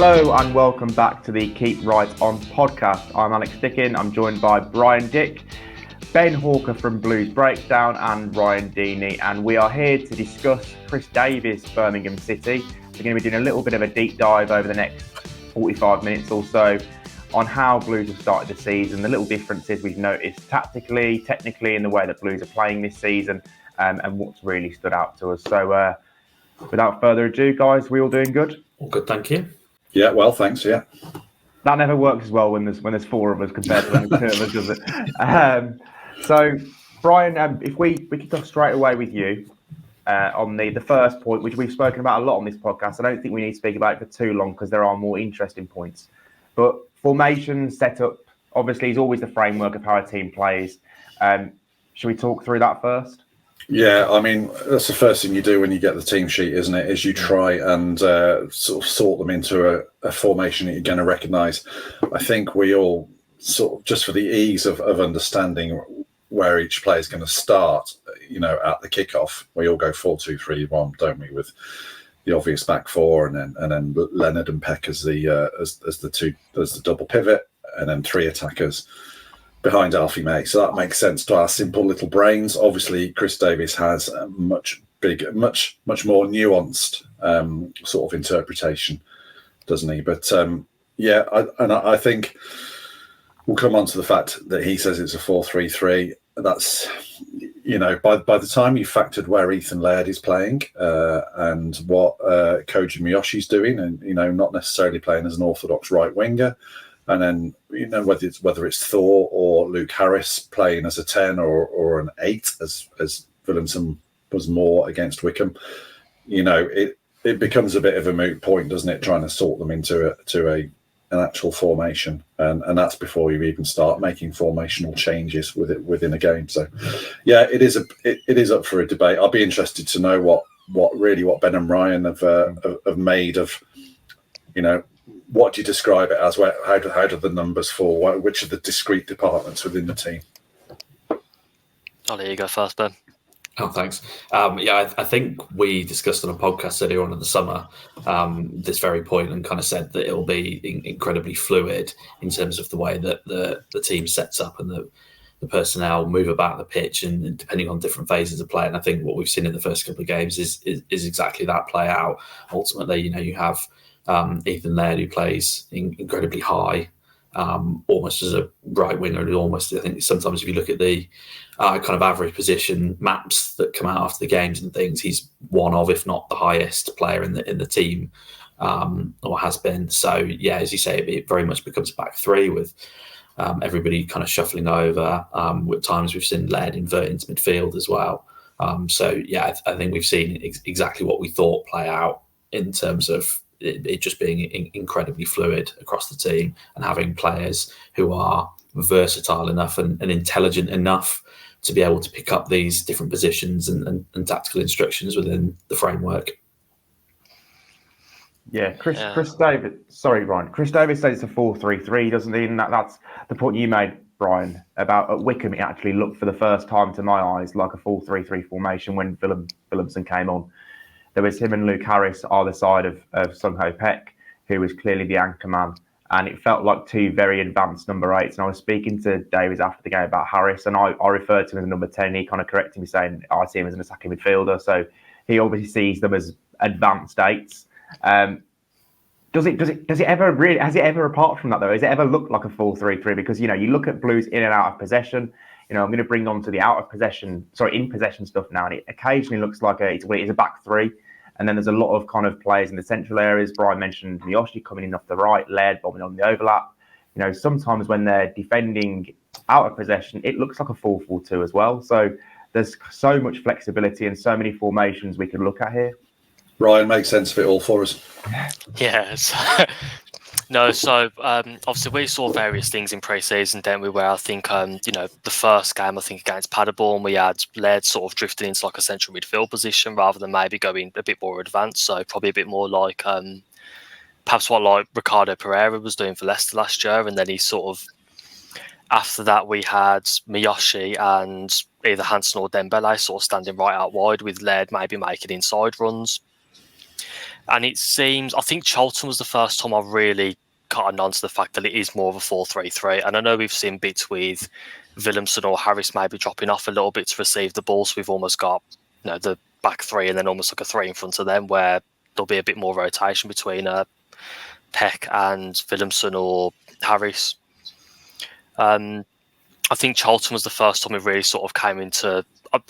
Hello and welcome back to the Keep Right On podcast. I'm Alex Dicken. I'm joined by Brian Dick, Ben Hawker from Blues Breakdown and Ryan Deeney, and we are here to discuss Chris Davies, Birmingham City. We're going to be doing a little bit of a deep dive over the next 45 minutes or so on how Blues have started the season, the little differences we've noticed tactically, technically in the way that Blues are playing this season, and what's really stood out to us. So without further ado, guys, we all doing good? All good, thank you. Yeah, well, thanks. Yeah, that never works as well when there's four of us compared to when there's two of us, does it? So, Brian, if we could go straight away with you on the first point, which we've spoken about a lot on this podcast. I don't think we need to speak about it for too long because there are more interesting points. But formation, setup, obviously, is always the framework of how a team plays. Should we talk through that first? Yeah, I mean, that's the first thing you do when you get the team sheet, isn't it? Is you try and sort of sort them into a formation that you're going to recognise. I think we all sort of, just for the ease of understanding where each player is going to start, at the kickoff, we all go 4-2-3-1, don't we? With the obvious back four, and then Leonard and Peck as the double pivot, and then three attackers behind Alfie May. So that makes sense to our simple little brains. Obviously, Chris Davies has a much more nuanced sort of interpretation, doesn't he? But I think we'll come on to the fact that he says it's a 4-3-3. That's, by the time you factored where Ethan Laird is playing and what Koji Miyoshi's doing, and not necessarily playing as an orthodox right winger. And then, whether it's Thor or Luke Harris playing as a 10 or an 8, as Williamson was more against Wickham, it becomes a bit of a moot point, doesn't it? Trying to sort them into an actual formation, and that's before you even start making formational changes within a game. So, yeah, it is up for a debate. I'll be interested to know what Ben and Ryan have made of, what do you describe it as? How do the numbers fall? Which are the discrete departments within the team? I'll let you go first, Ben. Oh, thanks. I think we discussed on a podcast earlier on in the summer this very point, and kind of said that it will be incredibly fluid in terms of the way that the team sets up and the personnel move about the pitch, and depending on different phases of play. And I think what we've seen in the first couple of games is exactly that play out. Ultimately, you have Ethan Laird, who plays incredibly high, almost as a right winger. Almost, I think sometimes if you look at the kind of average position maps that come out after the games and things, he's one of, if not the highest player in the team, or has been. So yeah, as you say, it very much becomes a back three with everybody kind of shuffling over. At times we've seen Laird invert into midfield as well. So yeah, I think we've seen exactly what we thought play out in terms of it just being incredibly fluid across the team, and having players who are versatile enough and intelligent enough to be able to pick up these different positions and tactical instructions within the framework. Yeah, Chris Davies. Sorry, Brian. Chris Davies says it's a 4-3-3, doesn't he? And that's the point you made, Brian, about at Wickham. It actually looked for the first time, to my eyes, like a 4-3-3 formation when Williamson came on. There was him and Luke Harris either side of Sung Ho Peck, who was clearly the anchor man. And it felt like two very advanced number 8s. And I was speaking to Davies after the game about Harris, and I referred to him as a number 10. He kind of corrected me, saying I see him as an attacking midfielder. So he obviously sees them as advanced 8s. Does it ever really, has it ever, apart from that though, has it ever looked like a 4-3-3? Because, you look at Blues in and out of possession. I'm going to bring on to the in possession stuff now. And it occasionally looks like it's a back three. And then there's a lot of kind of players in the central areas. Brian mentioned Miyoshi coming in off the right, Laird bombing on the overlap. Sometimes when they're defending out of possession, it looks like a 4-4-2 as well. So there's so much flexibility and so many formations we could look at here. Ryan, make sense of it all for us. Yes. No, so obviously we saw various things in pre-season, didn't we? Where I think, the first game, I think against Paderborn, we had Laird sort of drifting into like a central midfield position rather than maybe going a bit more advanced. So probably a bit more like perhaps what like Ricardo Pereira was doing for Leicester last year. And then he sort of, after that, we had Miyoshi and either Hansen or Dembele sort of standing right out wide, with Laird maybe making inside runs. And it seems, I think Charlton was the first time I really caught on to the fact that it is more of a 4-3-3. And I know we've seen bits with Willemsen or Harris maybe dropping off a little bit to receive the ball. So we've almost got, the back three and then almost like a three in front of them, where there'll be a bit more rotation between Peck and Willemsen or Harris. I think Charlton was the first time we really sort of came into,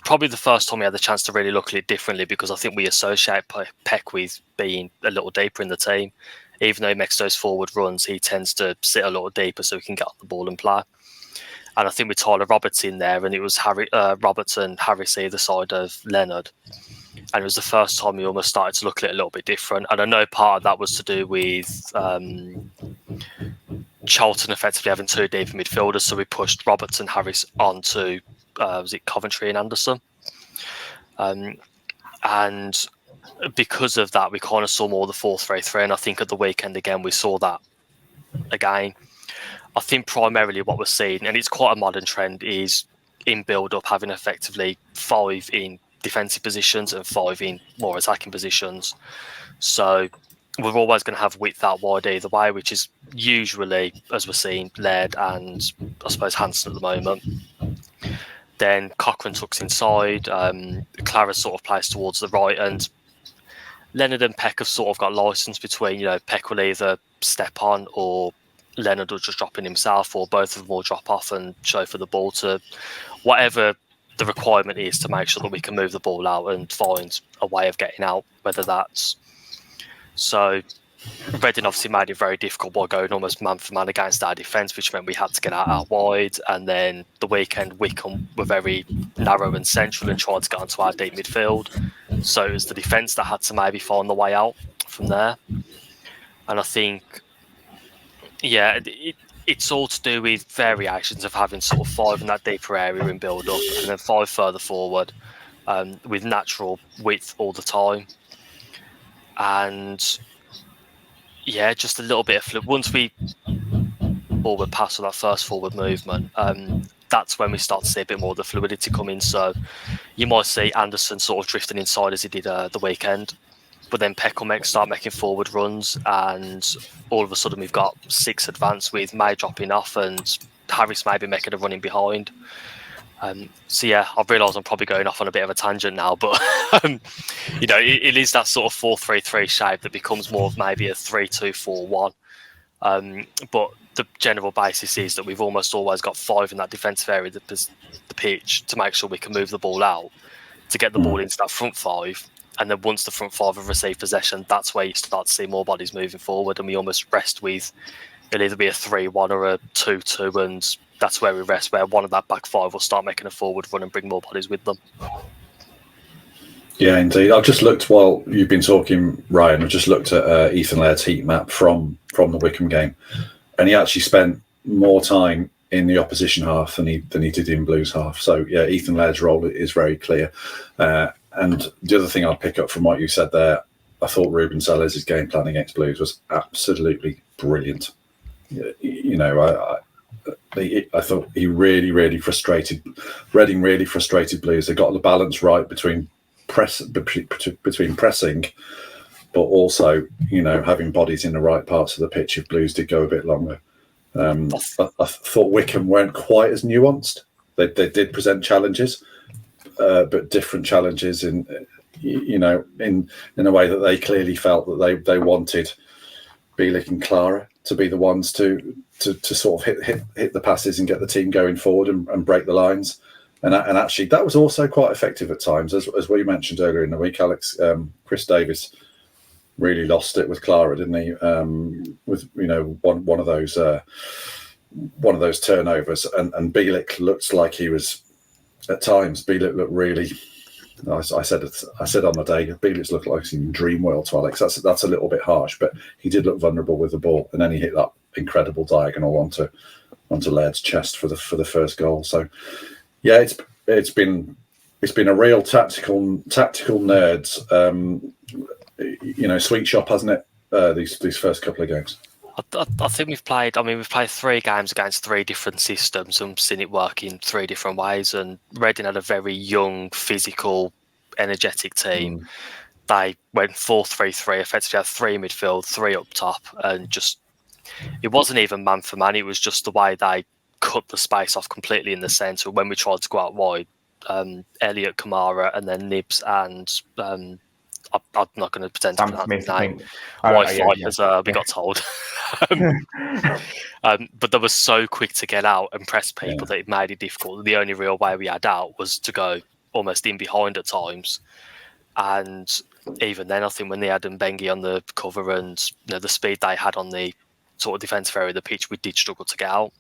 probably the first time we had the chance to really look at it differently, because I think we associate Peck with being a little deeper in the team. Even though he makes those forward runs, he tends to sit a little deeper so he can get on the ball and play. And I think with Tyler Roberts in there, and it was Roberts and Harris either side of Leonard. And it was the first time we almost started to look at it a little bit different. And I know part of that was to do with Charlton effectively having two deep midfielders. So we pushed Roberts and Harris onto, was it Coventry and Anderson? And because of that, we kind of saw more of the 4-3-3. And I think at the weekend, again, we saw that again. I think primarily what we're seeing, and it's quite a modern trend, is in build-up having effectively 5 in defensive positions and 5 in more attacking positions. So we're always going to have width out wide either way, which is usually, as we're seeing, Laird and I suppose Hansen at the moment. Then Cochrane tucks inside, Clara sort of plays towards the right, and Leonard and Peck have sort of got license between, Peck will either step on or Leonard will just drop in himself, or both of them will drop off and chauffeur the ball to whatever the requirement is to make sure that we can move the ball out and find a way of getting out, whether that's... So Reading obviously made it very difficult by going almost man for man against our defence, which meant we had to get out wide. And then the weekend, Wycombe were very narrow and central and tried to get onto our deep midfield. So it was the defence that had to maybe find the way out from there. And I think, it's all to do with variations of having sort of 5 in that deeper area in build-up and then 5 further forward with natural width all the time. And just a little bit of once we forward pass on that first forward movement, that's when we start to see a bit more of the fluidity come in. So you might see Anderson sort of drifting inside as he did the weekend, but then Peck will start making forward runs, and all of a sudden we've got 6 advance with May dropping off and Harris maybe making a run in behind. I realise I'm probably going off on a bit of a tangent now, but it is that sort of 4-3-3 shape that becomes more of maybe a 3-2-4-1. But the general basis is that we've almost always got 5 in that defensive area of the pitch to make sure we can move the ball out, to get the ball into that front 5. And then once the front 5 have received possession, that's where you start to see more bodies moving forward, and we almost rest with it'll either be a 3-1 or a 2-2, and that's where we rest, where one of that back 5 will start making a forward run and bring more bodies with them. Yeah, indeed. I've just looked while you've been talking, Ryan. I've just looked at Ethan Laird's heat map from the Wycombe game, and he actually spent more time in the opposition half than he did in Blues half. So yeah, Ethan Laird's role is very clear. And the other thing I'd pick up from what you said there, I thought Ruben Sellers' game plan against Blues was absolutely brilliant. I thought he really frustrated Reading. Really frustrated Blues. They got the balance right between pressing, but also having bodies in the right parts of the pitch if Blues did go a bit longer. I thought Wycombe weren't quite as nuanced. They did present challenges, but different challenges in a way that they clearly felt that they wanted Bielik and Clara to be the ones to sort of hit the passes and get the team going forward and break the lines. And actually, that was also quite effective at times, as we mentioned earlier in the week. Alex, Chris Davies really lost it with Clara, didn't he? With one of those turnovers, and Bielik looked like he was at times. Bielik looked really. I said on the day, Bielik looked like he's in dream world to Alex. That's a little bit harsh, but he did look vulnerable with the ball, and then he hit that incredible diagonal onto Laird's chest for the first goal. So yeah, it's been a real tactical nerds sweet shop, hasn't it? These first couple of games. I think we've played 3 games against 3 different systems and seen it work in 3 different ways. And Reading had a very young, physical, energetic team. they went 4-3-3, effectively had 3 midfield, 3 up top, and just it wasn't even man for man. It was just the way they cut the space off completely in the centre. When we tried to go out wide, Elliot, Kamara, and then Nibs and I'm not going to pretend Sam to pronounce Smith, his I name. think. Wi-Fi, as we got told. But they were so quick to get out and press people that it made it difficult. The only real way we had out was to go almost in behind at times. And even then, I think when they had Mbengi on the cover and the speed they had on the sort of defensive area of the pitch, we did struggle to get out.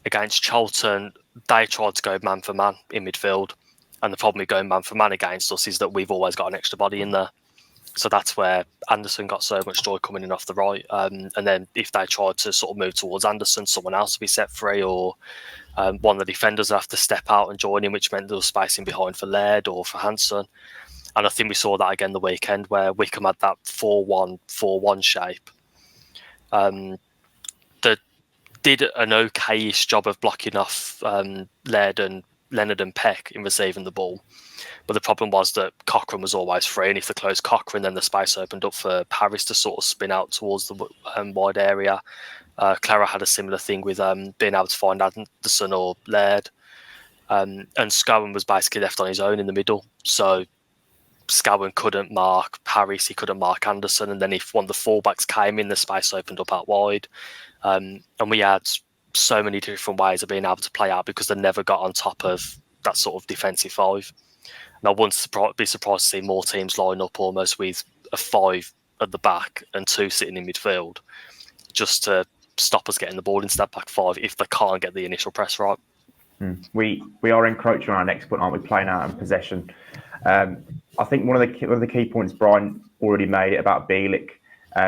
Against Charlton, they tried to go man for man in midfield. And the problem with going man for man against us is that we've always got an extra body in there. So that's where Anderson got so much joy coming in off the right. And then if they tried to sort of move towards Anderson, someone else would be set free, or one of the defenders would have to step out and join in, which meant there was spacing behind for Laird or for Hansen. And I think we saw that again the weekend where Wickham had that 4-1-4-1 shape. That did an okay-ish job of blocking off Laird and Leonard and Peck in receiving the ball. But the problem was that Cochrane was always free, and if they closed Cochrane, then the space opened up for Paris to sort of spin out towards the wide area. Clara had a similar thing with being able to find Anderson or Laird. And Scowen was basically left on his own in the middle. So Scowen couldn't mark Paris, he couldn't mark Anderson, and then if one of the fullbacks came in, the space opened up out wide. And we had so many different ways of being able to play out because they never got on top of that sort of defensive 5. And I wouldn't be surprised to see more teams line up almost with a 5 at the back and 2 sitting in midfield just to stop us getting the ball in step back 5 if they can't get the initial press right. We are encroaching on our next point, aren't we? Playing out in possession. I think one of the key points Brian already made about Bielik.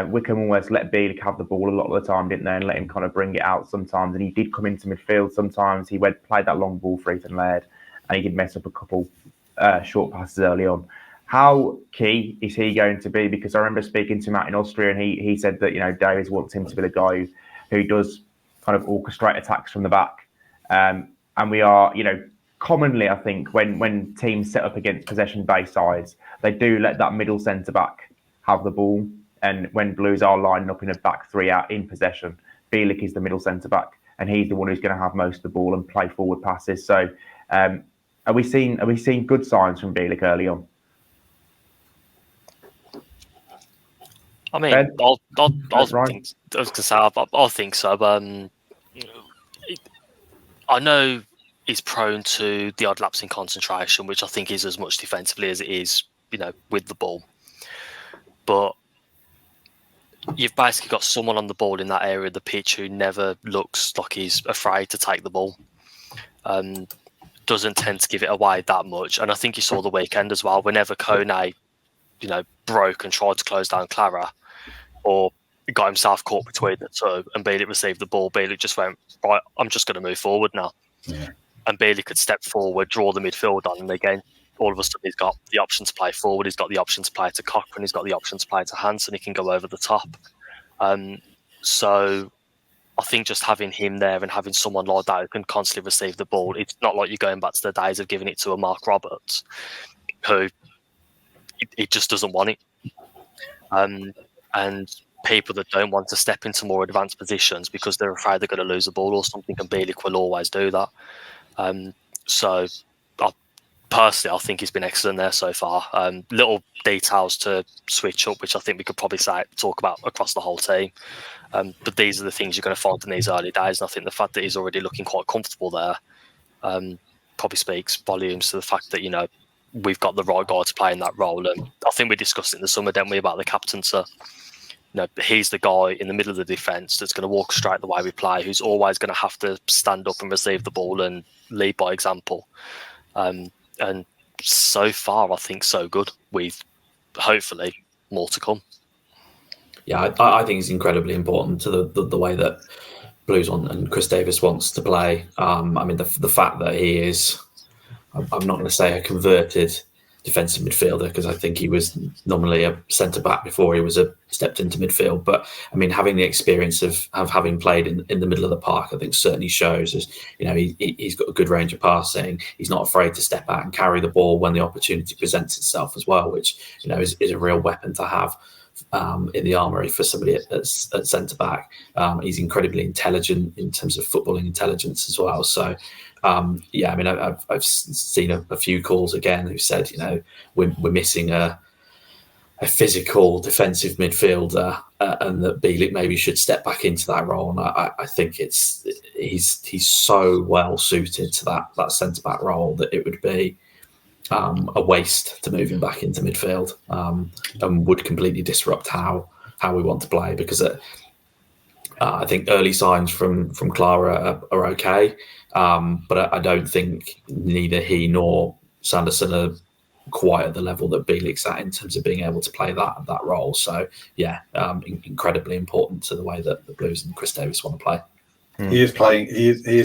Wickham almost let Bielik have the ball a lot of the time, didn't they? And let him kind of bring it out sometimes. And he did come into midfield sometimes. He played that long ball for Ethan Laird, and he did mess up a couple short passes early on. How key is he going to be? Because I remember speaking to Matt in Austria, and he said that Davies wants him to be the guy who does kind of orchestrate attacks from the back. And we are, commonly, I think, when teams set up against possession-based sides, they do let that middle centre-back have the ball. And when Blues are lining up in a back 3 out in possession, Bielik is the middle centre-back, and he's the one who's going to have most of the ball and play forward passes. So are we seeing good signs from Bielik early on? I mean, I think so. I know he's prone to the odd lapse in concentration, which I think is as much defensively as it is, with the ball. But you've basically got someone on the ball in that area of the pitch who never looks like he's afraid to take the ball. Doesn't tend to give it away that much. And I think you saw the weekend as well, whenever Kone, broke and tried to close down Clara, or got himself caught between the two, and Bielik received the ball, Bielik just went, right, I'm just going to move forward now. Yeah. And Bielik could step forward, draw the midfield on, and again, all of a sudden he's got the option to play forward, he's got the option to play to Cochrane, he's got the option to play to Hansen, he can go over the top. So I think just having him there and having someone like that who can constantly receive the ball, it's not like you're going back to the days of giving it to a Mark Roberts, who it just doesn't want it. And people that don't want to step into more advanced positions because they're afraid they're going to lose the ball or something, and Bielik will always do that. So personally, I think he's been excellent there so far. Little details to switch up, which I think we could probably talk about across the whole team. But these are the things you're going to find in these early days. And I think the fact that he's already looking quite comfortable there probably speaks volumes to the fact that, we've got the right guy to play in that role. And I think we discussed it in the summer, didn't we, about the captaincy. He's the guy in the middle of the defence that's going to walk straight the way we play, who's always going to have to stand up and receive the ball and lead by example. And so far, I think so good, with hopefully more to come. Yeah, I think it's incredibly important to the way that Blues and Chris Davies wants to play. I mean, the fact that he is, I'm not going to say a converted defensive midfielder, because I think he was nominally a centre back before he was stepped into midfield. But I mean, having the experience of having played in the middle of the park, I think certainly shows. As you know, he's got a good range of passing. He's not afraid to step out and carry the ball when the opportunity presents itself as well, which is a real weapon to have in the armoury for somebody at centre back. He's incredibly intelligent in terms of footballing intelligence as well. So. I mean, I've seen a few calls again who said, we're missing a physical defensive midfielder, and that Bielik maybe should step back into that role. And I think he's so well suited to that centre back role that it would be a waste to move him back into midfield, and would completely disrupt how we want to play, because I think early signs from Clara are okay. But I don't think neither he nor Sanderson are quite at the level that Bielik's at in terms of being able to play that role. So, incredibly important to the way that the Blues and Chris Davies want to play. He is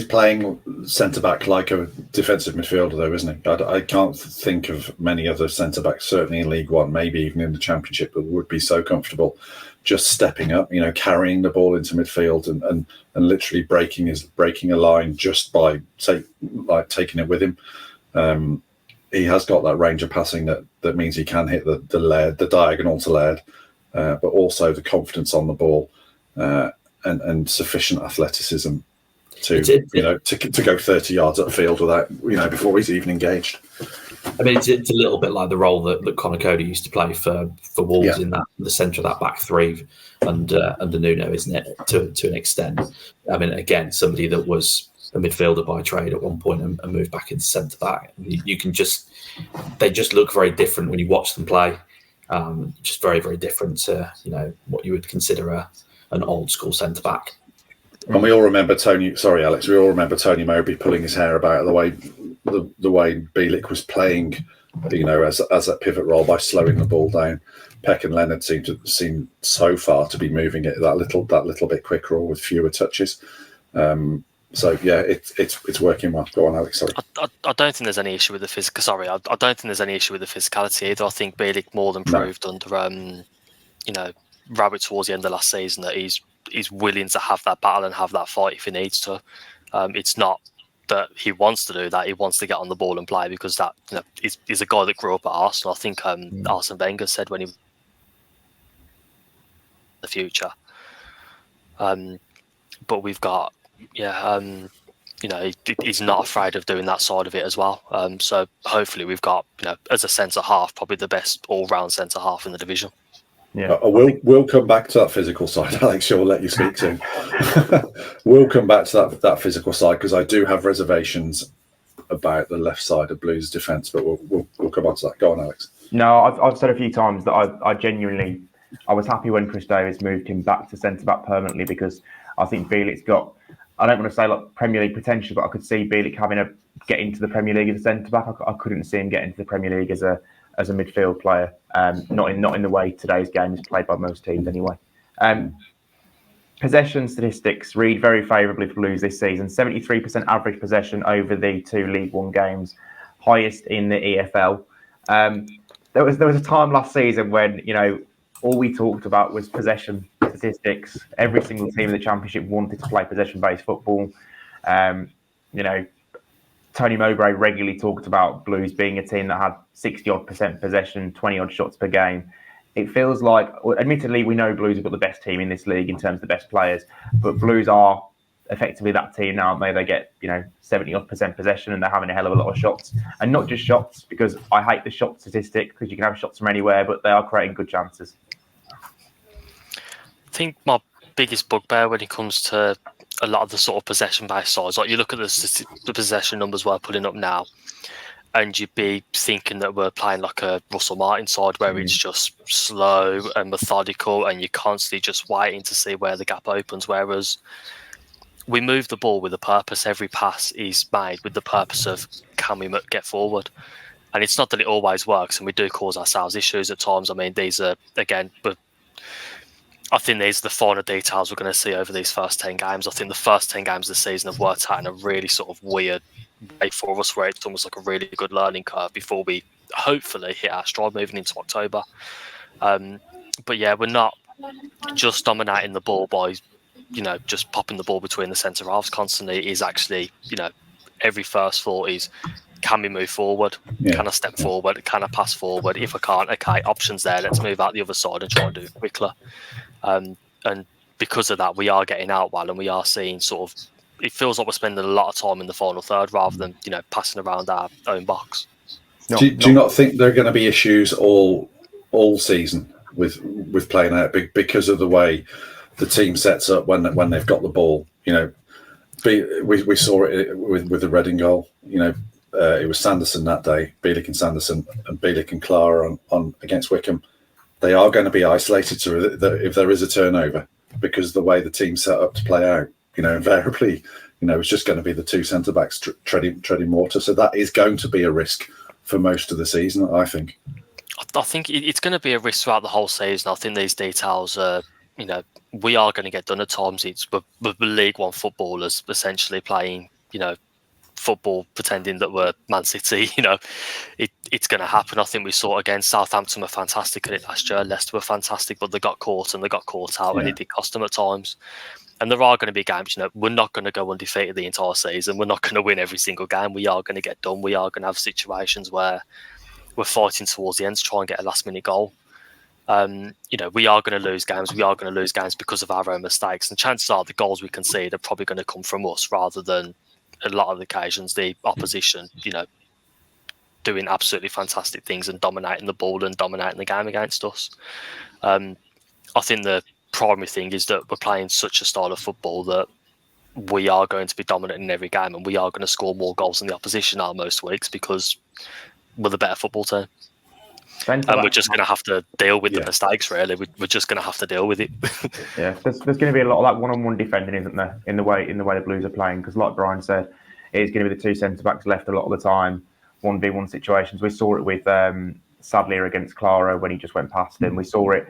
playing centre back like a defensive midfielder, though, isn't he? I can't think of many other centre backs, certainly in League One, maybe even in the Championship, that would be so comfortable just stepping up, carrying the ball into midfield and literally breaking a line just by taking it with him. He has got that range of passing that means he can hit the diagonal to Laird, but also the confidence on the ball and sufficient athleticism to go 30 yards upfield without before he's even engaged. I mean, it's a little bit like the role that Conor Cody used to play for Wolves in the centre of that back three under Nuno, isn't it? To an extent. I mean, again, somebody that was a midfielder by trade at one point and moved back into centre back. They just look very different when you watch them play. Just very, very different to what you would consider an old school centre back. And we all remember Tony. Sorry, Alex. We all remember Tony Mowbray pulling his hair about the way Bielik was playing, as that pivot role by slowing the ball down. Peck and Leonard seem so far to be moving it that little bit quicker or with fewer touches. It's working well. Go on, Alex. Sorry. I don't think there's any issue with the physical. Sorry, I don't think there's any issue with the physicality either. I think Bielik more than proved under Rabbit towards the end of last season that he's willing to have that battle and have that fight if he needs to. It's not that he wants to do that; he wants to get on the ball and play, because that he's a guy that grew up at Arsenal. I think Arsene Wenger said when he the future. But we've got he's not afraid of doing that side of it as well. So hopefully we've got as a centre half probably the best all round centre half in the division. Yeah, we'll come back to that physical side, Alex. Sure, we'll let you speak soon. We'll come back to that physical side, because I do have reservations about the left side of Blues' defence, but we'll come on to that. Go on, Alex. No, I've said a few times that I genuinely was happy when Chris Davies moved him back to centre back permanently, because I think Bielik's got, I don't want to say like Premier League potential, but I could see Bielik having a get into the Premier League as a centre back. I couldn't see him get into the Premier League as a midfield player. Not in the way today's game is played by most teams anyway. Possession statistics read very favourably for Blues this season. 73% average possession over the 2 League One games, highest in the EFL. There was a time last season when all we talked about was possession statistics. Every single team in the Championship wanted to play possession-based football. Tony Mowbray regularly talked about Blues being a team that had 60-odd% possession, 20-odd shots per game. It feels like, admittedly, we know Blues have got the best team in this league in terms of the best players, but Blues are effectively that team now. They get 70-odd% possession, and they're having a hell of a lot of shots, and not just shots, because I hate the shot statistic, because you can have shots from anywhere, but they are creating good chances. I think my biggest bugbear when it comes to a lot of the sort of possession-based sides, like you look at the possession numbers we're putting up now, and you'd be thinking that we're playing like a Russell Martin side where it's just slow and methodical, and you're constantly just waiting to see where the gap opens. Whereas we move the ball with a purpose. Every pass is made with the purpose of, can we get forward? And it's not that it always works, and we do cause ourselves issues at times. I mean, these are, again, but I think these are the finer details we're going to see over these first 10 games. I think the first 10 games of the season have worked out in a really sort of weird way for us, where it's almost like a really good learning curve before we hopefully hit our stride moving into October. But yeah, we're not just dominating the ball by, just popping the ball between the centre halves constantly. It is actually, every first thought is, can we move forward? Yeah. Can I step forward? Can I pass forward? If I can't, okay, options there. Let's move out the other side and try and do it quickly. And because of that, we are getting out well, and we are seeing sort of, it feels like we're spending a lot of time in the final third rather than, passing around our own box. Do you not think there are going to be issues all season with playing out because of the way the team sets up when they've got the ball? We saw it with the Reading goal. It was Sanderson that day, Bielik and Sanderson, and Bielik and Clara on against Wickham. They are going to be isolated if there is a turnover, because the way the team's set up to play out, invariably, it's just going to be the two centre backs treading water. So that is going to be a risk for most of the season, I think. I think it's going to be a risk throughout the whole season. I think these details are, we are going to get done at times. We're League One footballers essentially playing, football pretending that we're Man City. It's going to happen. I think we saw it again. Southampton were fantastic at it last year. Leicester were fantastic, but they got caught out, and it did cost them at times. And there are going to be games, we're not going to go undefeated the entire season. We're not going to win every single game. We are going to get done. We are going to have situations where we're fighting towards the end to try and get a last-minute goal. We are going to lose games. We are going to lose games because of our own mistakes. And chances are the goals we concede are probably going to come from us rather than, a lot of the occasions, the opposition, doing absolutely fantastic things and dominating the ball and dominating the game against us. I think the primary thing is that we're playing such a style of football that we are going to be dominant in every game, and we are going to score more goals than the opposition are most weeks because we're the better football team. And we're just going to have to deal with the mistakes, really. We're just going to have to deal with it. Yeah, there's going to be a lot of that one-on-one defending, isn't there, in the way the Blues are playing? Because like Brian said, it's going to be the two centre-backs left a lot of the time, 1v1 situations. We saw it with Sadlier against Clara when he just went past him. We saw it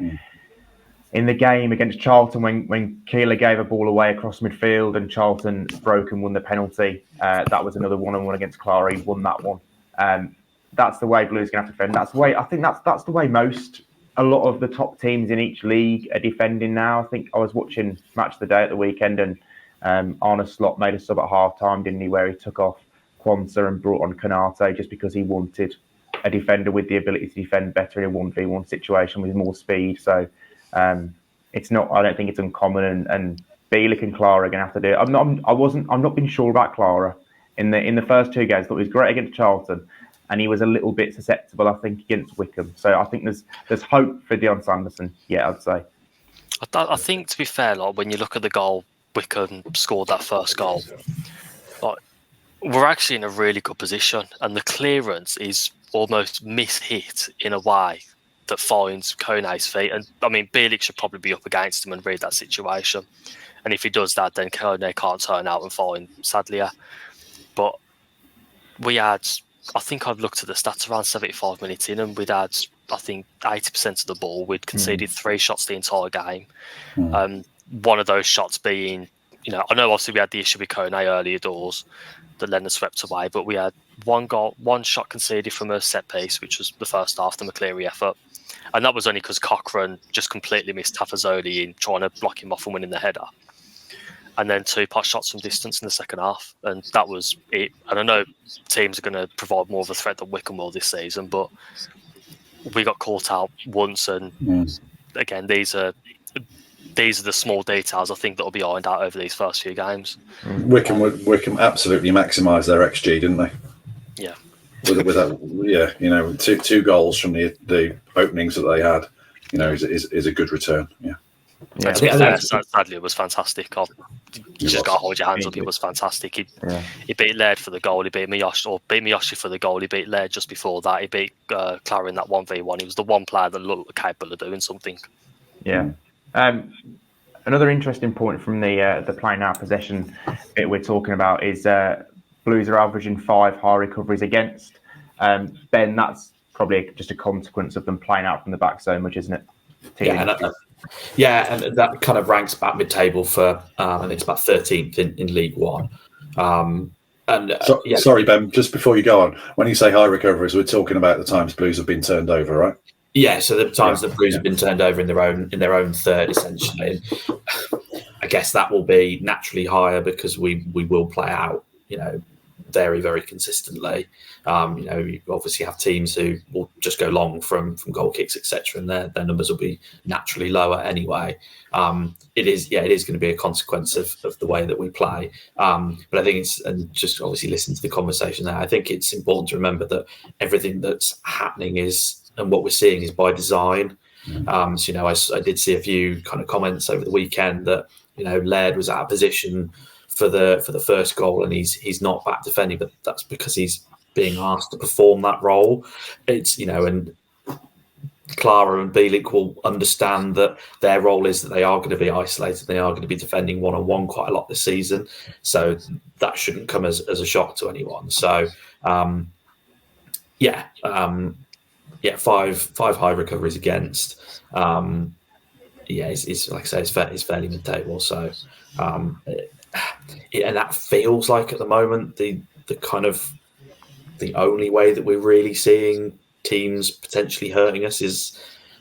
in the game against Charlton when Keeler gave a ball away across midfield and Charlton broke and won the penalty. That was another one-on-one against Clara. He won that one. That's the way Blues are going to have to defend. That's the way. I think that's the way a lot of the top teams in each league are defending now. I think I was watching Match of the Day at the weekend, and Arne Slot made a sub at half time, didn't he, where he took off Quansah and brought on Konate just because he wanted a defender with the ability to defend better in a 1v1 situation with more speed. So it's not. I don't think it's uncommon, and Bielik and Clara are going to have to do it. I'm not been sure about Clara in the first two games. I thought he was great against Charlton, and he was a little bit susceptible, I think, against Wickham. So I think there's hope for Dion Sanderson. Yeah, I'd say. I think, to be fair, like, when you look at the goal Wickham scored, that first goal, like, we're actually in a really good position, and the clearance is almost mishit in a way that finds Kone's feet. And I mean, Bielik should probably be up against him and read that situation. And if he does that, then Kone can't turn out and find Sadlier. But we had, I think I've looked at the stats around 75 minutes in, and we'd had, I think, 80% of the ball. We'd conceded 3 shots the entire game. One of those shots being, I know obviously we had the issue with Kone earlier doors that Leonard swept away, but we had one shot conceded from a set piece, which was the first half, the McCleary effort. And that was only because Cochrane just completely missed Tafazoli in trying to block him off and winning the header. And then 2 pot shots from distance in the second half. And that was it. And I know teams are going to provide more of a threat than Wickham will this season, but we got caught out once. And again, these are the small details I think that will be ironed out over these first few games. Wickham absolutely maximised their XG, didn't they? Yeah. With that, 2 goals from the openings that they had, is a good return. Yeah. Sadly, it was fantastic. You just got to hold your hands up. It was fantastic. He beat Laird for the goal. He beat Miyoshi for the goal. He beat Laird just before that. He beat Clara in that 1v1. He was the one player that looked capable of doing something. Yeah. Another interesting point from the play now possession bit we're talking about is Blues are averaging 5 high recoveries against. Ben, that's probably just a consequence of them playing out from the back so much, isn't it? And that kind of ranks back mid-table for, I think it's about 13th in League One. And sorry, Ben, just before you go on, when you say high recoveries, we're talking about the times Blues have been turned over, right? Yeah, so the times the Blues have been turned over in their own third, essentially. And I guess that will be naturally higher because we will play out, very, very consistently. You obviously have teams who will just go long from goal kicks, etc., and their numbers will be naturally lower anyway. It is going to be a consequence of the way that we play. But I think and just obviously listen to the conversation there, I think it's important to remember that everything that's happening and what we're seeing is by design. I did see a few kind of comments over the weekend that, Laird was out of position for the first goal and he's not back defending, but that's because he's being asked to perform that role. It's, and Clara and Bielik will understand that their role is that they are going to be isolated. They are going to be defending one-on-one quite a lot this season. So that shouldn't come as a shock to anyone. So, five high recoveries against. It's like I say, it's fairly mid-table. So, and that feels like at the moment the kind of the only way that we're really seeing teams potentially hurting us is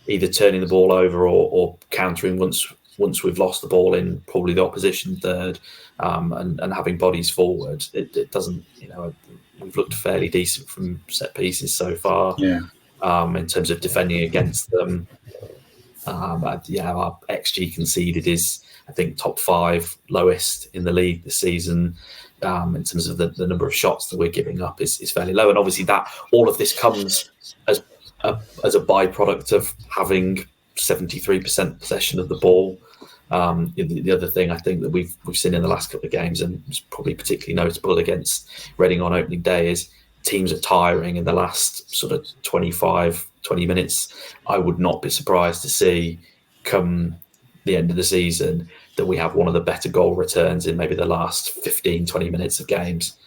either turning the ball over or countering once we've lost the ball in probably the opposition third, and having bodies forward. It doesn't, we've looked fairly decent from set pieces so far. Yeah. In terms of defending against them. Our XG conceded is, I think, top 5 lowest in the league this season. In terms of the number of shots that we're giving up is fairly low, and obviously that all of this comes as a byproduct of having 73% possession of the ball. The other thing I think that we've seen in the last couple of games, and it's probably particularly notable against Reading on opening day, is teams are tiring in the last sort of 20 minutes. I would not be surprised to see come the end of the season that we have one of the better goal returns in maybe the last 15-20 minutes of games,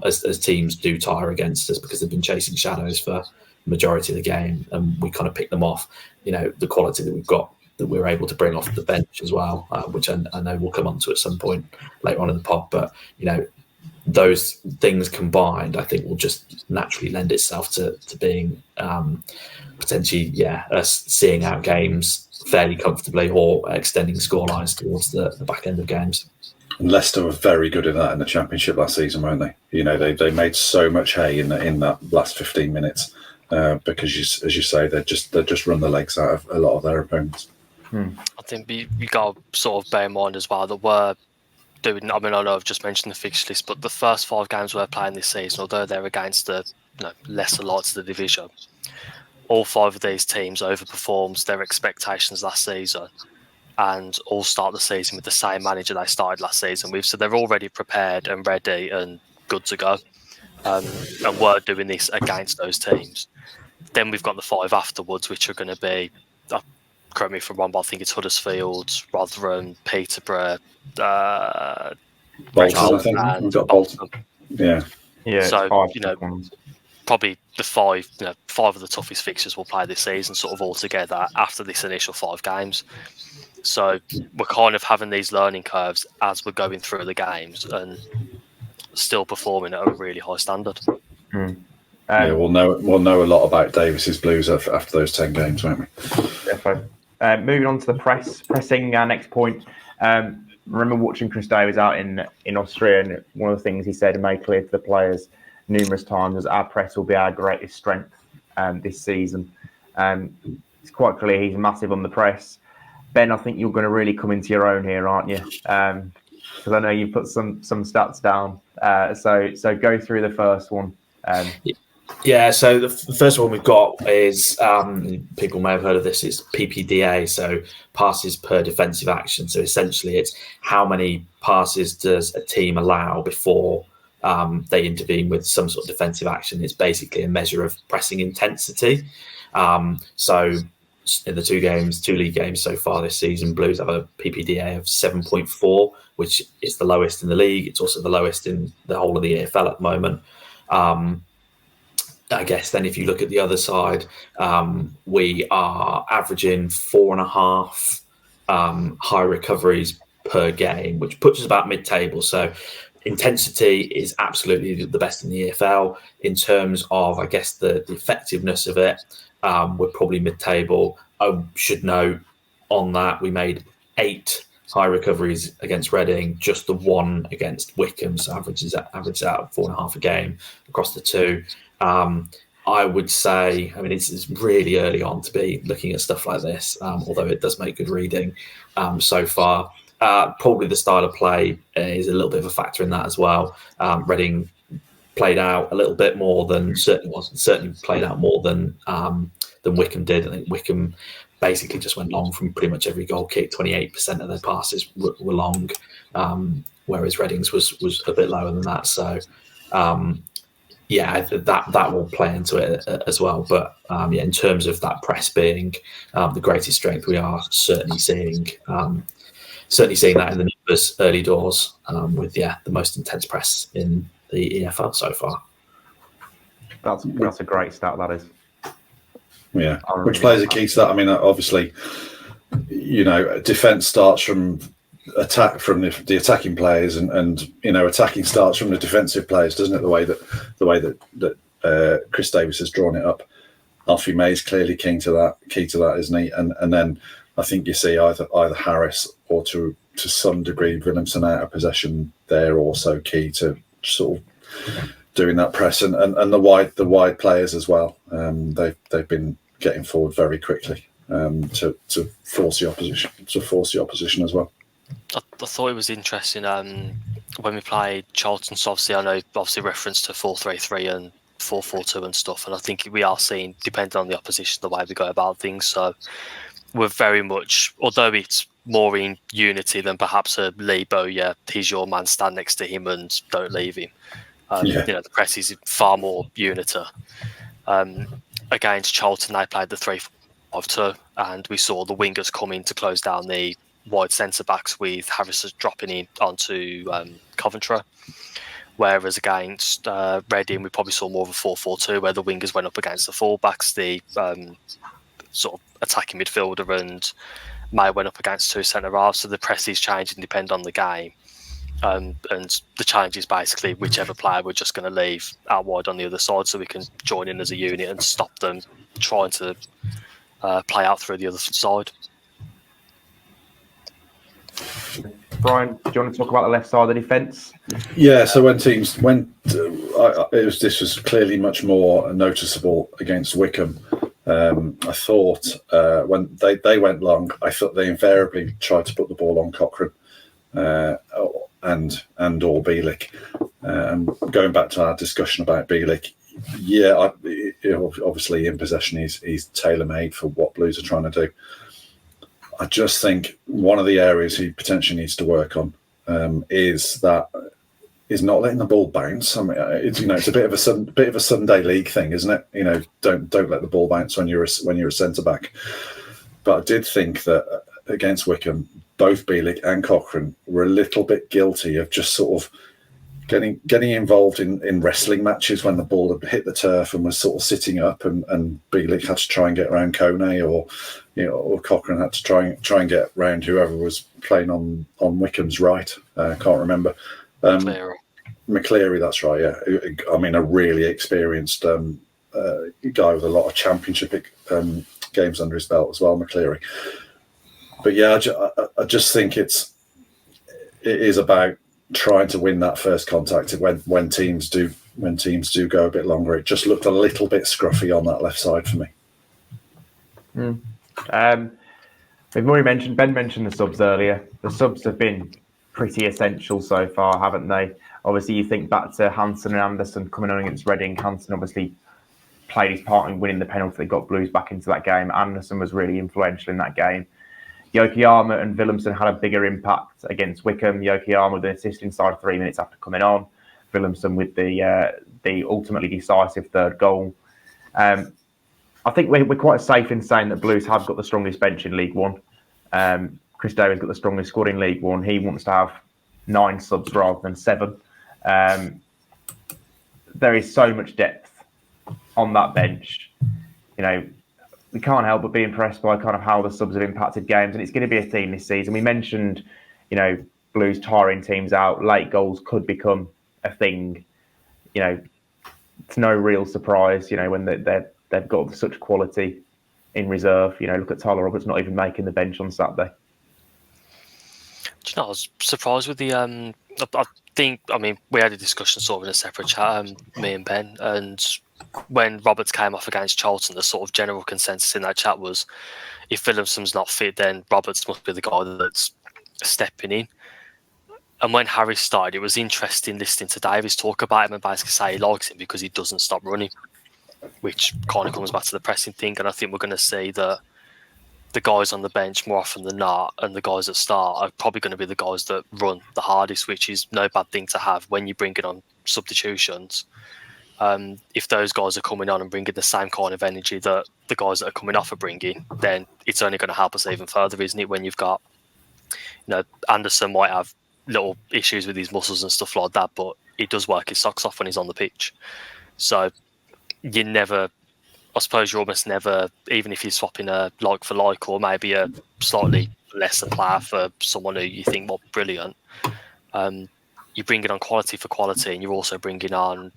as teams do tire against us because they've been chasing shadows for the majority of the game, and we kind of pick them off. The quality that we've got, that we're able to bring off the bench as well, which I know we'll come on to at some point later on in the pod. But those things combined, I think, will just naturally lend itself to being potentially, us seeing out games fairly comfortably or extending scorelines towards the back end of games. And Leicester were very good in that in the Championship last season, weren't they? They made so much hay in that last 15 minutes because, as you say, they just run the legs out of a lot of their opponents. I think we got to sort of bear in mind as well that we're doing. I know I've just mentioned the fixture list, but the first 5 games we're playing this season, although they're against the lesser lights of the division, all 5 of these teams overperformed their expectations last season, and all start the season with the same manager they started last season with. So they're already prepared and ready and good to go. And we're doing this against those teams. Then we've got the 5 afterwards, which are going to be, correct me if I'm wrong, but I think it's Huddersfield, Rotherham, Peterborough, Bolton, I think. We've got Bolton. Yeah. So, probably the 5 of the toughest fixtures we'll play this season sort of all together after this initial 5 games. So we're kind of having these learning curves as we're going through the games and still performing at a really high standard. We'll know a lot about Davies Blues after those 10 games, won't we? Definitely. Moving on to the pressing, our next point. Remember watching Chris Davies out in Austria, and one of the things he said and made clear to the players numerous times was our press will be our greatest strength this season. It's quite clear he's massive on the press. Ben, I think you're going to really come into your own here, aren't you? Because I know you put some stats down. So go through the first one. So the first one we've got is, people may have heard of this, it's PPDA, so passes per defensive action. So essentially it's how many passes does a team allow before they intervene with some sort of defensive action. It's basically a measure of pressing intensity. So in the 2 league games so far this season, Blues have a PPDA of 7.4, which is the lowest in the league. It's also the lowest in the whole of the EFL at the moment. I guess then if you look at the other side, we are averaging 4.5 high recoveries per game, which puts us about mid-table. So intensity is absolutely the best in the EFL. In terms of, I guess, the effectiveness of it, we're probably mid-table. I should note on that we made 8 high recoveries against Reading, just the 1 against Wickham, so averages out 4.5 a game across the 2. I would say, I mean, it's really early on to be looking at stuff like this, although it does make good reading so far. Probably the style of play is a little bit of a factor in that as well. Reading played out a little bit more than certainly played out more than Wickham did. I think Wickham basically just went long from pretty much every goal kick. 28% of their passes were long, whereas Reading's was a bit lower than that. So, that will play into it as well. But in terms of that press being the greatest strength, we are certainly seeing that in the numbers early doors with the most intense press in the EFL so far. That's a great stat, that is. Yeah, which plays a key to that. I mean, obviously, defence starts from attack from the attacking players, and attacking starts from the defensive players, doesn't it? The way that Chris Davies has drawn it up. Alfie May's clearly key to that, isn't he? And then I think you see either Harris or to some degree Williamson out of possession. They're also key to sort of doing that press, and the wide players as well. They've been getting forward very quickly to force the opposition as well. I thought it was interesting when we played Charlton. So obviously, I know reference to 4-3-3 and 4-4-2 and stuff, and I think we are seeing, depending on the opposition, the way we go about things. So we're very much, although it's more in unity than perhaps a Lebo, he's your man, stand next to him and don't leave him. The press is far more unity. Against Charlton, they played the 3-5-2, and we saw the wingers come in to close down the wide centre backs, with Harris dropping in onto Coventry. Whereas against Reading, we probably saw more of a 4-4-2, where the wingers went up against the fullbacks, the sort of attacking midfielder, and May went up against 2 centre halves. So the press is changing depending on the game. And the challenge is basically whichever player we're just going to leave out wide on the other side, so we can join in as a unit and stop them trying to play out through the other side. Brian, do you want to talk about the left side of the defence? Yeah, so this was clearly much more noticeable against Wickham. I thought when they went long, I thought they invariably tried to put the ball on Cochrane and or Bielik. Going back to our discussion about Bielik, obviously in possession he's tailor-made for what Blues are trying to do. I just think one of the areas he potentially needs to work on is not letting the ball bounce. I mean, it's a bit of a Sunday league thing, isn't it? Don't let the ball bounce when you're a centre back. But I did think that against Wickham, both Bielik and Cochrane were a little bit guilty of just sort of getting involved in wrestling matches when the ball had hit the turf and was sort of sitting up, and Bielik had to try and get around Kone, or Cochrane had to try and get around whoever was playing on Wickham's right. I can't remember. McCleary, that's right. Yeah, I mean, a really experienced guy with a lot of championship games under his belt as well, McCleary. But yeah, I just think it is about trying to win that first contact when teams do go a bit longer. It just looked a little bit scruffy on that left side for me. We've already Ben mentioned the subs earlier. The subs have been pretty essential so far, haven't they? Obviously, you think back to Hansen and Anderson coming on against Reading. Hansen obviously played his part in winning the penalty that got Blues back into that game. Anderson was really influential in that game. Yokoyama and Williamson had a bigger impact against Wickham. Yokoyama with an assist inside 3 minutes after coming on. Williamson with the ultimately decisive third goal. I think we're quite safe in saying that Blues have got the strongest bench in League One. Chris Davies got the strongest squad in League One. He wants to have 9 subs rather than 7. There is so much depth on that bench. We can't help but be impressed by kind of how the subs have impacted games, and it's going to be a theme this season. We mentioned, Blues tiring teams out, late goals could become a thing. It's no real surprise, when they've got such quality in reserve. Look at Tyler Roberts not even making the bench on Saturday. Do you know, I was surprised with the. I mean, we had a discussion sort of in a separate chat, me and Ben, and when Roberts came off against Charlton, the sort of general consensus in that chat was, if Williamson's not fit, then Roberts must be the guy that's stepping in. And when Harris started, it was interesting listening to Davies talk about him and basically say he likes him because he doesn't stop running, which kind of comes back to the pressing thing. And I think we're going to see that the guys on the bench more often than not, and the guys that start are probably going to be the guys that run the hardest, which is no bad thing to have when you bring it on substitutions. If those guys are coming on and bringing the same kind of energy that the guys that are coming off are bringing, then it's only going to help us even further, isn't it? When you've got, Anderson might have little issues with his muscles and stuff like that, but he does work his socks off when he's on the pitch. So I suppose you're almost never, even if you're swapping a like for like or maybe a slightly lesser player for someone who you think will be brilliant, you bring it on quality for quality, and you're also bringing on,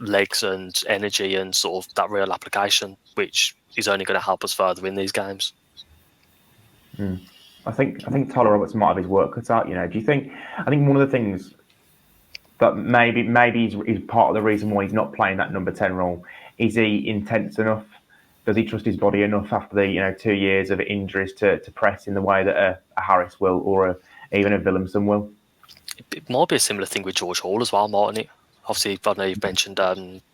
legs and energy and sort of that real application, which is only going to help us further in these games. I think Tyler Roberts might have his work cut out. Do you think? I think one of the things that maybe is part of the reason why he's not playing that number 10 role, is he intense enough? Does he trust his body enough after the 2 years of injuries to press in the way that a Harris will, or even a Williamson will? It might be a similar thing with George Hall as well, mightn't it? Obviously, I know you've mentioned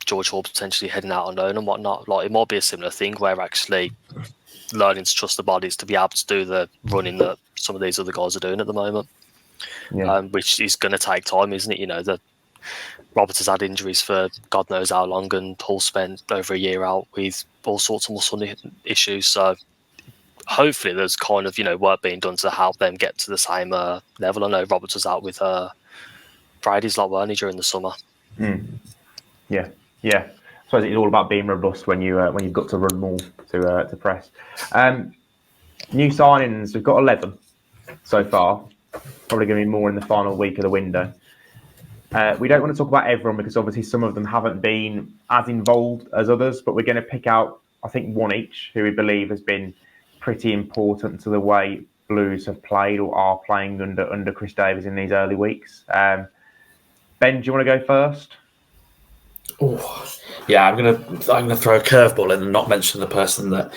George Hall potentially heading out on loan and whatnot. Like, it might be a similar thing where actually learning to trust the bodies to be able to do the running that some of these other guys are doing at the moment, which is going to take time, isn't it? Roberts has had injuries for God knows how long, and Hall spent over a year out with all sorts of muscle issues. So hopefully there's kind of work being done to help them get to the same level. I know Roberts was out with Brady's weren't he, during the summer. Yeah. I suppose it's all about being robust when you've got to run more to press. New signings, we've got 11 so far. Probably going to be more in the final week of the window. We don't want to talk about everyone because obviously some of them haven't been as involved as others, but we're going to pick out, I think, one each who we believe has been pretty important to the way Blues have played or are playing under Chris Davies in these early weeks. Ben, do you want to go first? Oh, yeah, I'm gonna throw a curveball in and not mention the person that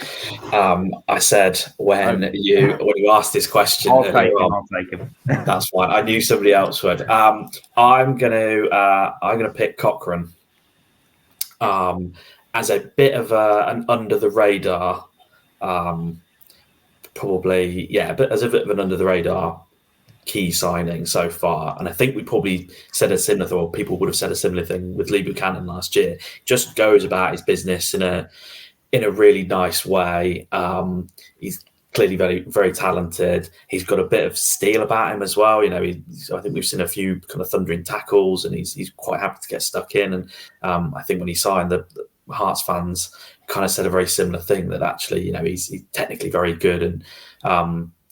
I said when you asked this question. I'll take him. That's fine. I knew somebody else would. I'm gonna pick Cochrane as a bit of an under the radar, probably, but as a bit of an under the radar key signing so far. And I think we probably said a similar thing, or people would have said a similar thing with Lee Buchanan last year. Just goes about his business in a really nice way. He's clearly very, very talented. He's got a bit of steel about him as well. I think we've seen a few kind of thundering tackles, and he's quite happy to get stuck in. And I think when he signed, the Hearts fans kind of said a very similar thing, that actually, he's technically very good and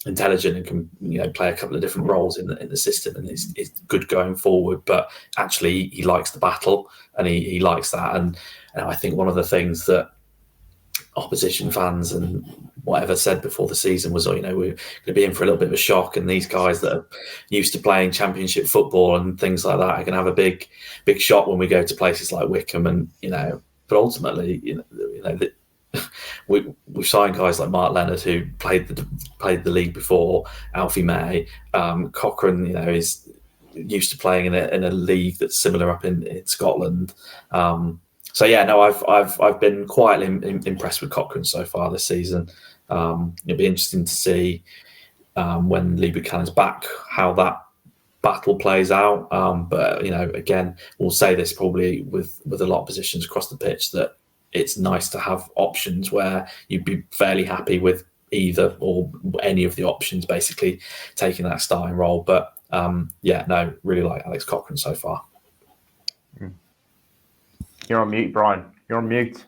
intelligent and can play a couple of different roles in the system, and is good going forward. But actually, he likes the battle, and he likes that. And I think one of the things that opposition fans and whatever said before the season was, we're going to be in for a little bit of a shock, and these guys that are used to playing Championship football and things like that are going to have a big shock when we go to places like Wickham. And but ultimately, we've signed guys like Mark Leonard, who played the league before, Alfie May. Cochrane, is used to playing in a league that's similar up in Scotland. I've been quietly impressed with Cochrane so far this season. It'll be interesting to see when Lee Buchanan's back how that battle plays out. But again, we'll say this probably with a lot of positions across the pitch, that it's nice to have options where you'd be fairly happy with either or any of the options basically taking that starting role. But really like Alex Cochrane so far. You're on mute, Brian. You're on mute.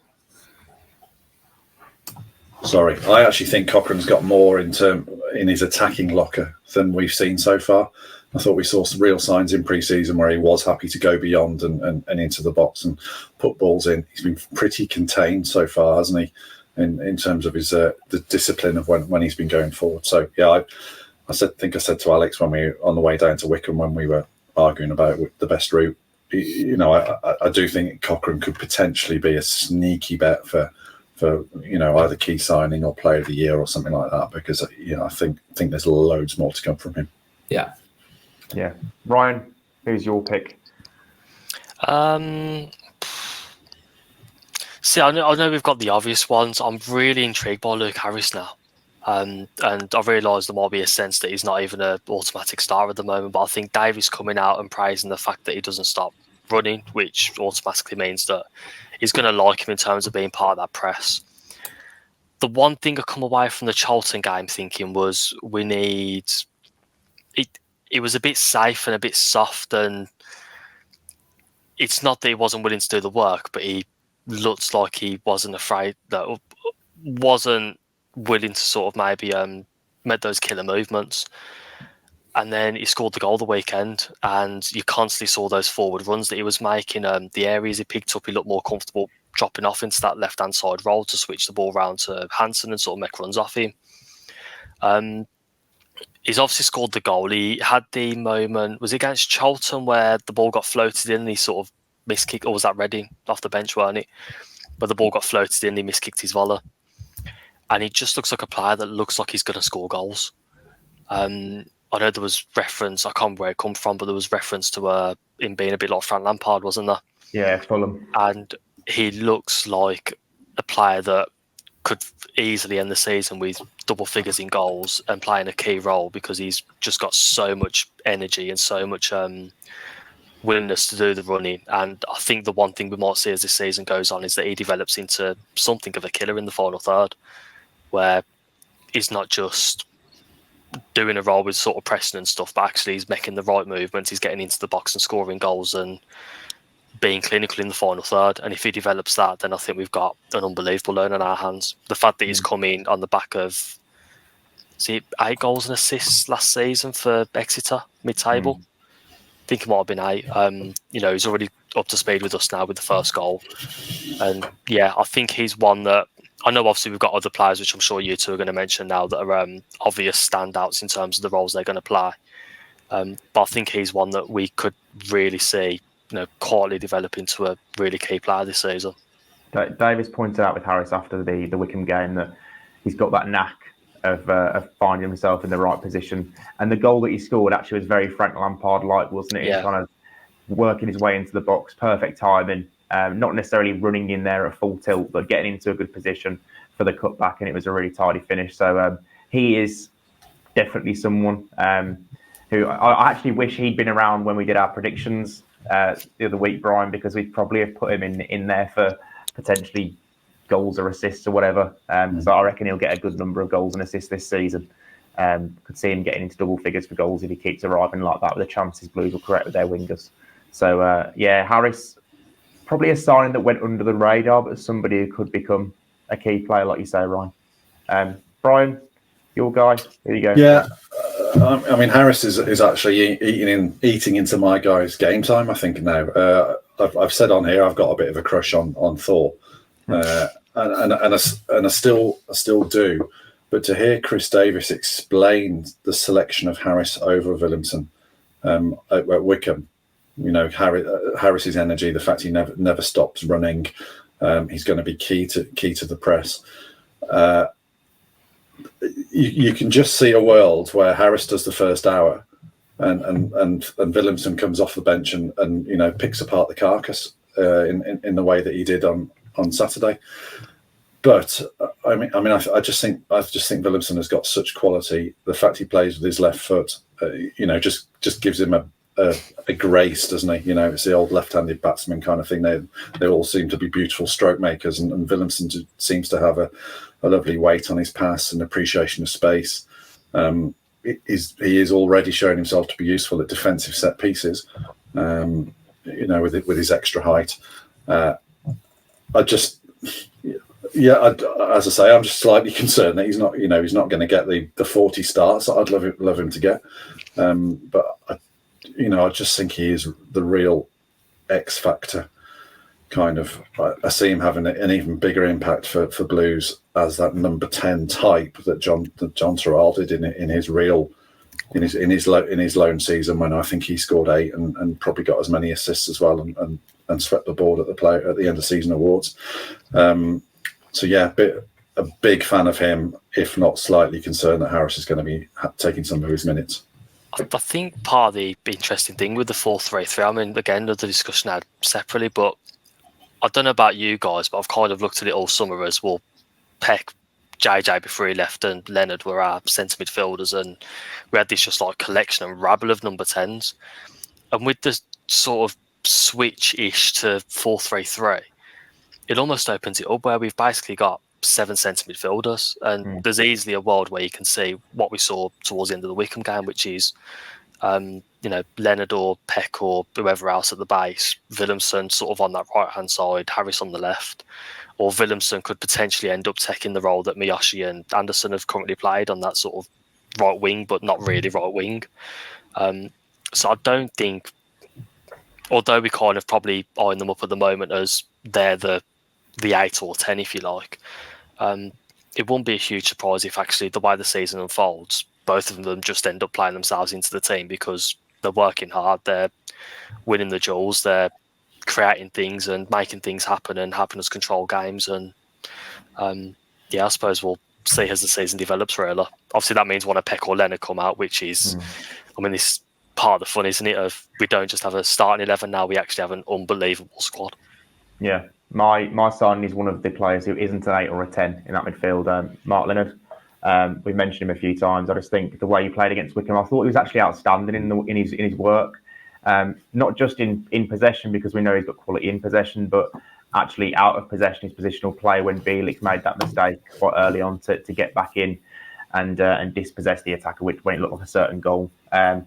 Sorry, I actually think Cochrane's got more in in his attacking locker than we've seen so far. I thought we saw some real signs in pre-season where he was happy to go beyond and into the box and put balls in. He's been pretty contained so far, hasn't he, in terms of his the discipline of when he's been going forward. So yeah, I think I said to Alex when we were on the way down to Wickham when we were arguing about the best route, I do think Cochrane could potentially be a sneaky bet for either key signing or player of the year or something like that, because I think there's loads more to come from him. Yeah. Ryan, who's your pick? See, I know we've got the obvious ones. I'm really intrigued by Luke Harris now. And I realise there might be a sense that he's not even an automatic star at the moment, but I think Davies coming out and praising the fact that he doesn't stop running, which automatically means that he's going to like him in terms of being part of that press. The one thing I come away from the Charlton game thinking was we need... It was a bit safe and a bit soft, and it's not that he wasn't willing to do the work, but he looked like he wasn't willing to sort of maybe make those killer movements. And then he scored the goal the weekend, and you constantly saw those forward runs that he was making. The areas he picked up, he looked more comfortable dropping off into that left-hand side role to switch the ball around to Hansen and sort of make runs off him. He's obviously scored the goal. He had the moment, was it against Charlton, where the ball got floated in and he sort of miskicked, or was that Reading off the bench, weren't it? But the ball got floated in and he miskicked his volley. And he just looks like a player that looks like he's going to score goals. I know there was reference, I can't remember where it come from, but there was reference to him being a bit like Frank Lampard, wasn't there? Yeah, Fulham. And he looks like a player that could easily end the season with double figures in goals and playing a key role, because he's just got so much energy and so much willingness to do the running. And I think the one thing we might see as this season goes on is that he develops into something of a killer in the final third, where he's not just doing a role with sort of pressing and stuff, but actually he's making the right movements, he's getting into the box and scoring goals and being clinical in the final third. And if he develops that, then I think we've got an unbelievable loan on our hands. The fact that he's coming on the back of 8 goals and assists last season for Exeter mid-table. I think it might have been 8. He's already up to speed with us now with the first goal. And yeah, I think he's one that, I know obviously we've got other players, which I'm sure you two are going to mention now, that are obvious standouts in terms of the roles they're going to play. But I think he's one that we could really see quietly develop into a really key player this season. Davis pointed out with Harris after the Wickham game that he's got that knack of finding himself in the right position. And the goal that he scored actually was very Frank Lampard-like, wasn't it? Yeah. He's kind of working his way into the box, perfect timing, not necessarily running in there at full tilt, but getting into a good position for the cutback, and it was a really tidy finish. So he is definitely someone who I actually wish he'd been around when we did our predictions the other week, Brian, because we'd probably have put him in there for potentially goals or assists or whatever. So I reckon he'll get a good number of goals and assists this season. Could see him getting into double figures for goals if he keeps arriving like that, with the chances Blues will correct with their wingers. So Harris, probably a signing that went under the radar, but somebody who could become a key player, like you say, Ryan. Brian, your guy, here you go. Yeah, I mean, Harris is actually eating into my guy's game time, I think, now. I've said on here I've got a bit of a crush on Thor, and I still do. But to hear Chris Davies explain the selection of Harris over Williamson at Wickham, Harris's energy, the fact he never stops running, he's going to be key to the press. You can just see a world where Harris does the first hour, and Williamson comes off the bench and picks apart the carcass in the way that he did on Saturday. But I just think Williamson has got such quality. The fact he plays with his left foot, just gives him a grace, doesn't he? It's the old left-handed batsman kind of thing. They all seem to be beautiful stroke makers, and Williamson seems to have a lovely weight on his pass and appreciation of space. He is already showing himself to be useful at defensive set pieces, with his extra height. Yeah, as I say, I'm just slightly concerned that he's not going to get the 40 starts that I'd love him to get. But I just think he is the real X factor. Kind of, I see him having an even bigger impact for Blues as that number 10 type that John Terrell did in his loan season, when I think he scored 8 and probably got as many assists as well and swept the board at the end of season awards. So yeah, a big fan of him, if not slightly concerned that Harris is going to be taking some of his minutes. I think part of the interesting thing with the 4-3-3, I mean, again, another discussion I had separately, but I don't know about you guys, but I've kind of looked at it all summer as, well, Peck, JJ before he left, and Leonard were our centre midfielders, and we had this just like collection and rabble of number 10s. And with the sort of switch-ish to 4-3-3, it almost opens it up where we've basically got 7 centre midfielders, and there's easily a world where you can see what we saw towards the end of the Wickham game, which is Leonard or Peck or whoever else at the base, Willemsen sort of on that right-hand side, Harris on the left, or Willemsen could potentially end up taking the role that Miyoshi and Anderson have currently played on that sort of right wing, but not really right wing. So I don't think, although we kind of probably eyeing them up at the moment as they're the 8 or 10, if you like, it won't be a huge surprise if actually the way the season unfolds, both of them just end up playing themselves into the team because they're working hard, they're winning the duels, they're creating things and making things happen and helping us control games. And I suppose we'll see as the season develops, really. Obviously, that means one of Peck or Leonard come out, which is, I mean, this part of the fun, isn't it? Of we don't just have a starting 11 now, we actually have an unbelievable squad. Yeah, my son is one of the players who isn't an 8 or a 10 in that midfield, Mark Leonard. We've mentioned him a few times. I just think the way he played against Wickham, I thought he was actually outstanding in his work. Not just in possession, because we know he's got quality in possession, but actually out of possession, his positional play when Bielik made that mistake quite early on to get back in and dispossess the attacker when it looked like a certain goal. I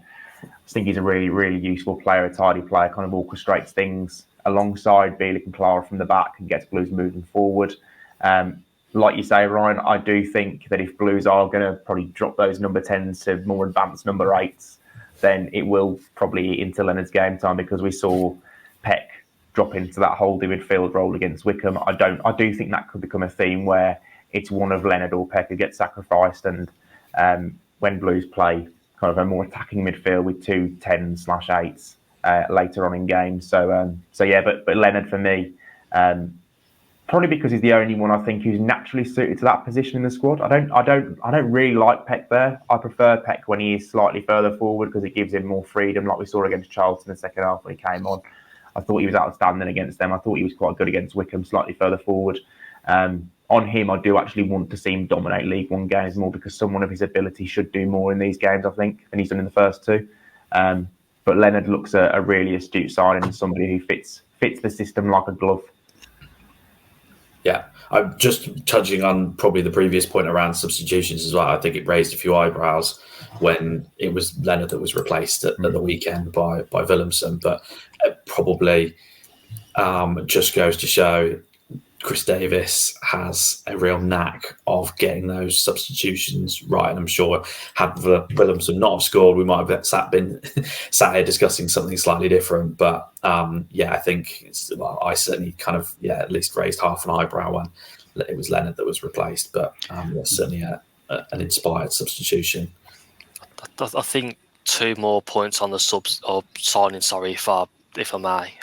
think he's a really, really useful player, a tidy player, kind of orchestrates things alongside Bielik and Clara from the back and gets Blues moving forward. Like you say, Ryan, I do think that if Blues are going to probably drop those number 10s to more advanced number 8s, then it will probably eat into Leonard's game time, because we saw Peck drop into that holding midfield role against Wickham. I do think that could become a theme where it's one of Leonard or Peck who gets sacrificed, and when Blues play kind of a more attacking midfield with 2 10/8s later on in games. But Leonard for me, probably because he's the only one I think who's naturally suited to that position in the squad. I don't really like Peck there. I prefer Peck when he is slightly further forward, because it gives him more freedom, like we saw against Charlton in the second half when he came on. I thought he was outstanding against them. I thought he was quite good against Wickham, slightly further forward. On him, I do actually want to see him dominate League One games more, because someone of his ability should do more in these games, I think, than he's done in the first 2. But Leonard looks a really astute signing and somebody who fits the system like a glove. Yeah, I'm just touching on probably the previous point around substitutions as well. I think it raised a few eyebrows when it was Leonard that was replaced at the weekend by Willemsen, but it probably just goes to show Chris Davies has a real knack of getting those substitutions right. And I'm sure had Willemsen not have scored, we might have sat here discussing something slightly different. But I think I certainly kind of at least raised half an eyebrow when it was Leonard that was replaced. But certainly an inspired substitution. I think 2 more points on the subs or signing. Sorry, if I may.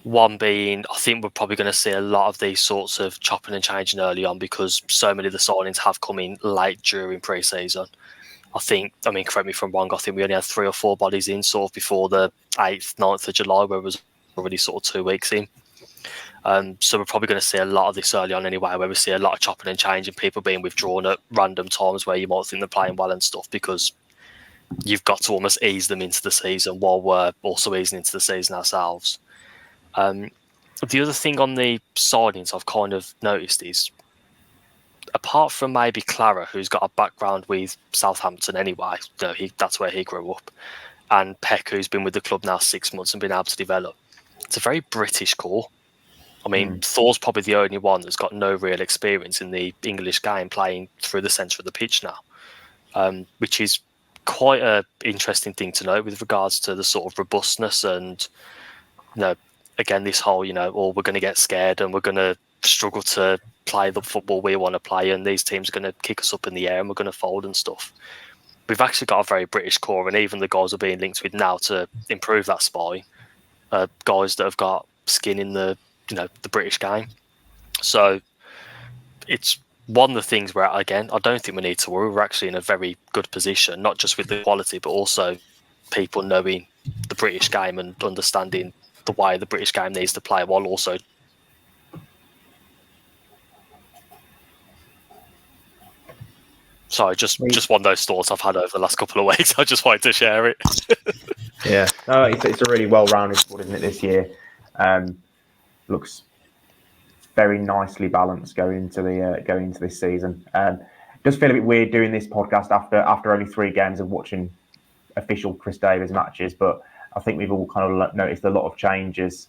One being, I think we're probably going to see a lot of these sorts of chopping and changing early on, because so many of the signings have come in late during pre-season. Correct me if I'm wrong, I think we only had 3 or 4 bodies in sort of before the 8th, 9th of July, where it was already sort of 2 weeks in. So we're probably going to see a lot of this early on anyway, where we see a lot of chopping and changing, people being withdrawn at random times where you might think they're playing well and stuff, because you've got to almost ease them into the season while we're also easing into the season ourselves. The other thing on the signings I've kind of noticed is, apart from maybe Clara, who's got a background with Southampton anyway, that's where he grew up, and Peck, who's been with the club now 6 months and been able to develop, it's a very British core. I mean, Thor's probably the only one that's got no real experience in the English game playing through the centre of the pitch now, which is quite a interesting thing to know with regards to the sort of robustness and, again, this whole, we're going to get scared and we're going to struggle to play the football we want to play, and these teams are going to kick us up in the air and we're going to fold and stuff. We've actually got a very British core, and even the guys we're being linked with now to improve that spy, guys that have got skin in the British game. So it's one of the things where, again, I don't think we need to worry. We're actually in a very good position, not just with the quality, but also people knowing the British game and understanding the way the British game needs to play, while also sorry, just one of those thoughts I've had over the last couple of weeks. I just wanted to share it. Yeah, no, it's a really well-rounded squad, isn't it, this year? Looks very nicely balanced going into this season. Does feel a bit weird doing this podcast after only 3 games of watching official Chris Davies matches, but I think we've all kind of noticed a lot of changes,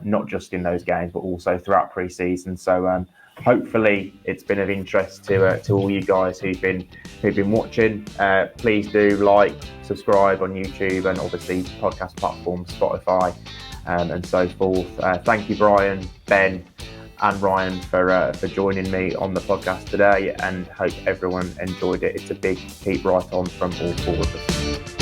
not just in those games, but also throughout pre-season. So hopefully it's been of interest to all you guys who've been watching. Please do like, subscribe on YouTube, and obviously podcast platforms, Spotify, and so forth. Thank you, Brian, Ben, and Ryan for joining me on the podcast today, and hope everyone enjoyed it. It's a big keep right on from all 4 of us.